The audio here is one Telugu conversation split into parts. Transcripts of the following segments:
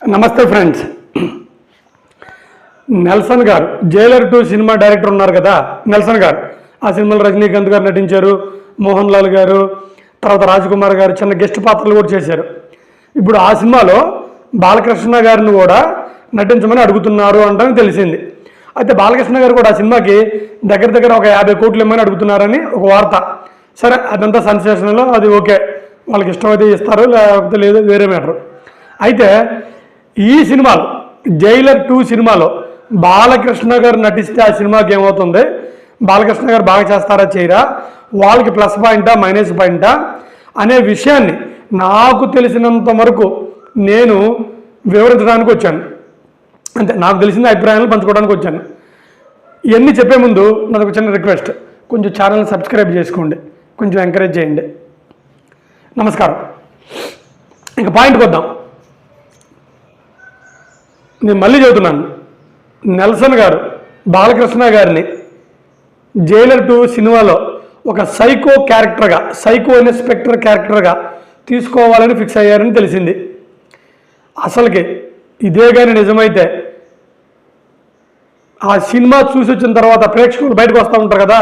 నమస్తే ఫ్రెండ్స్. నెల్సన్ గారు జైలర్ 2 సినిమా డైరెక్టర్ ఉన్నారు కదా, నెల్సన్ గారు. ఆ సినిమాలో రజనీకాంత్ గారు నటించారు, మోహన్ లాల్ గారు, తర్వాత రాజ్ కుమార్ గారు చిన్న గెస్ట్ పాత్రలు కూడా చేశారు. ఇప్పుడు ఆ సినిమాలో బాలకృష్ణ గారిని కూడా నటించమని అడుగుతున్నారు అంటని తెలిసింది. అయితే బాలకృష్ణ గారు కూడా ఆ సినిమాకి దగ్గర ఒక 50 కోట్లు ఇమ్మని అడుగుతున్నారని ఒక వార్త. సరే, అదంతా సెన్సేషన్లో, అది ఓకే, వాళ్ళకి ఇష్టమైతే ఇస్తారు, లేకపోతే లేదు, వేరే మ్యాటర్. అయితే ఈ సినిమాలో జైలర్ 2 సినిమాలో బాలకృష్ణ గారు నటిస్తే ఆ సినిమాకి ఏమవుతుంది, బాలకృష్ణ గారు బాగా చేస్తారా చేయరా, వాళ్ళకి ప్లస్ పాయింటా మైనస్ పాయింటా అనే విషయాన్ని నాకు తెలిసినంత వరకు నేను వివరించడానికి వచ్చాను. అంతే, నాకు తెలిసిన అభిప్రాయాలను పంచుకోవడానికి వచ్చాను. ఇవన్నీ చెప్పే ముందు నాకు ఒక చిన్న రిక్వెస్ట్, కొంచెం ఛానల్ని సబ్స్క్రైబ్ చేసుకోండి, కొంచెం ఎంకరేజ్ చేయండి. నమస్కారం. ఇంకా పాయింట్కి వద్దాం. నేను మళ్ళీ చెబుతున్నాను, నెల్సన్ గారు బాలకృష్ణ గారిని జైలర్ 2 సినిమాలో ఒక సైకో క్యారెక్టర్గా, సైకో ఇన్స్పెక్టర్ క్యారెక్టర్గా తీసుకోవాలని ఫిక్స్ అయ్యారని తెలిసింది. అసలుకి ఇదే కానీ నిజమైతే ఆ సినిమా చూసి వచ్చిన తర్వాత ప్రేక్షకులు బయటకు వస్తూ ఉంటారు కదా,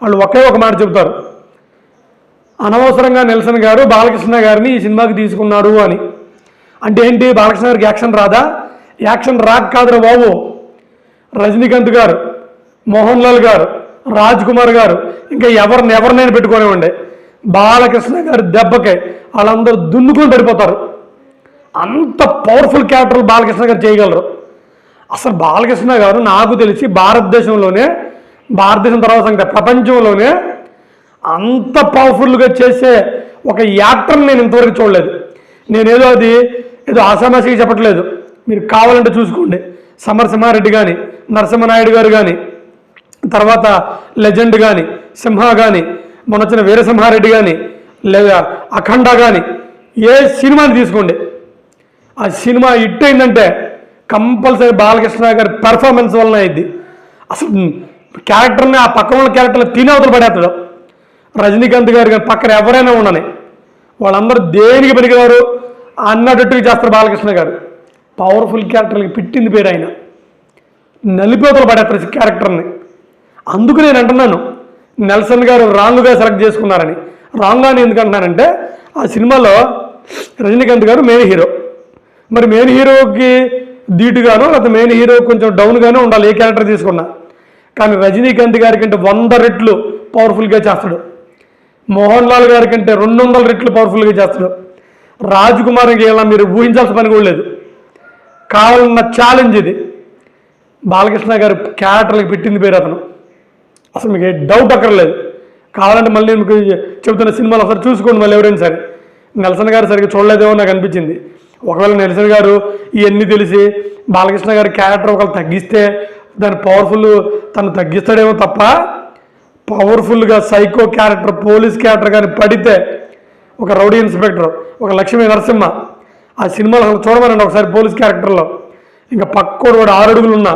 వాళ్ళు ఒకే ఒక మాట చెబుతారు, అనవసరంగా నెల్సన్ గారు బాలకృష్ణ గారిని ఈ సినిమాకి తీసుకున్నాడు అని. అంటే ఏంటి, బాలకృష్ణ గారికి యాక్షన్ రాదా? యాక్షన్ రాక్ కాదురా బాబు. రజనీకాంత్ గారు, మోహన్ లాల్ గారు, రాజ్ కుమార్ గారు, ఇంకా ఎవరినైనా పెట్టుకోనివ్వండి, బాలకృష్ణ గారి దెబ్బకే వాళ్ళందరూ దున్నుకొని పడిపోతారు. అంత పవర్ఫుల్ క్యారెక్టర్లు బాలకృష్ణ గారు చేయగలరు. అసలు బాలకృష్ణ గారు నాకు తెలిసి భారతదేశం తర్వాత సంగతి ప్రపంచంలోనే అంత పవర్ఫుల్గా చేసే ఒక యాక్టర్ని నేను ఇంతవరకు చూడలేదు. నేనేదో ఏదో ఆసామాసిగా చెప్పట్లేదు, మీరు కావాలంటే చూసుకోండి. సమరసింహారెడ్డి కానీ, నరసింహనాయుడు గారు కానీ, తర్వాత లెజెండ్ కానీ, సింహ కానీ, మొన్న వచ్చిన వీరసింహారెడ్డి కానీ, లేదా అఖండ కానీ, ఏ సినిమాని తీసుకోండి, ఆ సినిమా హిట్ అయిందంటే కంపల్సరీ బాలకృష్ణ గారి పెర్ఫార్మెన్స్ వలన అయింది. అసలు క్యారెక్టర్ని, ఆ పక్కన ఉన్న క్యారెక్టర్ని తినవతలు పడేస్తాడు. రజనీకాంత్ గారు కానీ పక్కన ఎవరైనా ఉండని వాళ్ళందరూ దేనికి పనికిరారు అన్నట్టుగా చేస్తారు బాలకృష్ణ గారు. పవర్ఫుల్ క్యారెక్టర్లకి పెట్టింది పేరు ఆయన, నలిపేతలు పడేస్తారు క్యారెక్టర్ని. అందుకు నేను అంటున్నాను, నెల్సన్ గారు రాంగ్గా సెలెక్ట్ చేసుకున్నారని. రాంగ్ అని ఎందుకు అంటున్నానంటే, ఆ సినిమాలో రజనీకాంత్ గారు మెయిన్ హీరో. మరి మెయిన్ హీరోకి ధీటుగానో లేకపోతే మెయిన్ హీరో కొంచెం డౌన్గానో ఉండాలి ఏ క్యారెక్టర్ తీసుకున్నా. కానీ రజనీకాంత్ గారి కంటే 100 రెట్లు పవర్ఫుల్గా చేస్తాడు. మోహన్ లాల్ గారి కంటే 200 రెట్లు పవర్ఫుల్గా చేస్తాడు. రాజ్ కుమార్ ఇలా మీరు ఊహించాల్సిన పని కూడా లేదు. కావాలన్న ఛాలెంజ్ ఇది. బాలకృష్ణ గారు క్యారెక్టర్లకు పెట్టింది పేరు అతను. అసలు మీకు ఏ డౌట్ అక్కర్లేదు. కావాలంటే మళ్ళీ మీకు చెబుతున్న సినిమాలు ఒకసారి చూసుకోండి, మళ్ళీ ఎవరైనా సరే. నెల్సన్ గారు సరిగ్గా చూడలేదేమో నాకు అనిపించింది. ఒకవేళ నెల్సన్ గారు ఇవన్నీ తెలిసి బాలకృష్ణ గారి క్యారెక్టర్ ఒకవేళ తగ్గిస్తే దాని పవర్ఫుల్ తను తగ్గిస్తాడేమో తప్ప, పవర్ఫుల్గా సైకో క్యారెక్టర్, పోలీస్ క్యారెక్టర్ కానీ పడితే, ఒక రౌడీ ఇన్స్పెక్టర్, ఒక లక్ష్మీ నరసింహ, ఆ సినిమాలో చూడమనండి ఒకసారి పోలీస్ క్యారెక్టర్లో. ఇంకా పక్కోడు వాడు 6 అడుగులు ఉన్నా,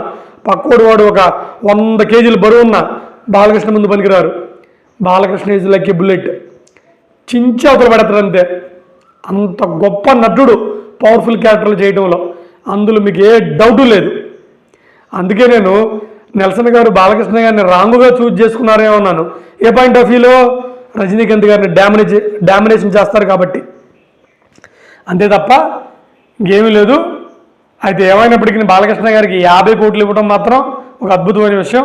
పక్కోడు వాడు ఒక 100 కేజీలు బరువు ఉన్నా బాలకృష్ణ ముందు పనికిరారు. Balakrishna is like a bullet, చించి అవతల పడతారు అంతే. అంత గొప్ప నటుడు పవర్ఫుల్ క్యారెక్టర్లు చేయడంలో, అందులో మీకు ఏ డౌటు లేదు. అందుకే నేను నెల్సన్ గారు బాలకృష్ణ గారిని రాంగుగా చూజ్ చేసుకున్నారేమో అన్నాను. ఏ పాయింట్ ఆఫ్ వ్యూలో, రజనీకాంత్ గారిని డామినేషన్ చేస్తారు కాబట్టి, అంతే తప్ప ఇంకేమీ లేదు. అయితే ఏమైనప్పటికీ బాలకృష్ణ గారికి 50 కోట్లు ఇవ్వడం మాత్రం ఒక అద్భుతమైన విషయం.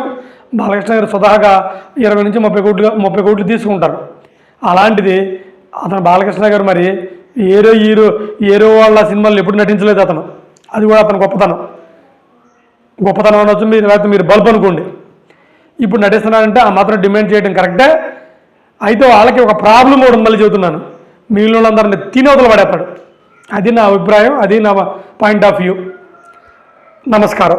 బాలకృష్ణ గారు స్వతహాగా 20 నుంచి 30 కోట్లు తీసుకుంటారు. అలాంటిది అతను బాలకృష్ణ గారు మరి ఏరో వాళ్ళ సినిమాల్లో ఎప్పుడు నటించలేదు అతను. అది కూడా అతను గొప్పతనం అనొచ్చు, లేకపోతే మీరు బల్బ్ అనుకోండి. ఇప్పుడు నటిస్తున్నారంటే ఆ మాత్రం డిమాండ్ చేయడం కరెక్టే. అయితే వాళ్ళకి ఒక ప్రాబ్లం కూడా మళ్ళీ చెబుతున్నాను, మిగిలిన వాళ్ళందరినీ తినవతలు పడేస్తాడు. అది నా అభిప్రాయం, అది నా పాయింట్ ఆఫ్ వ్యూ. నమస్కారం.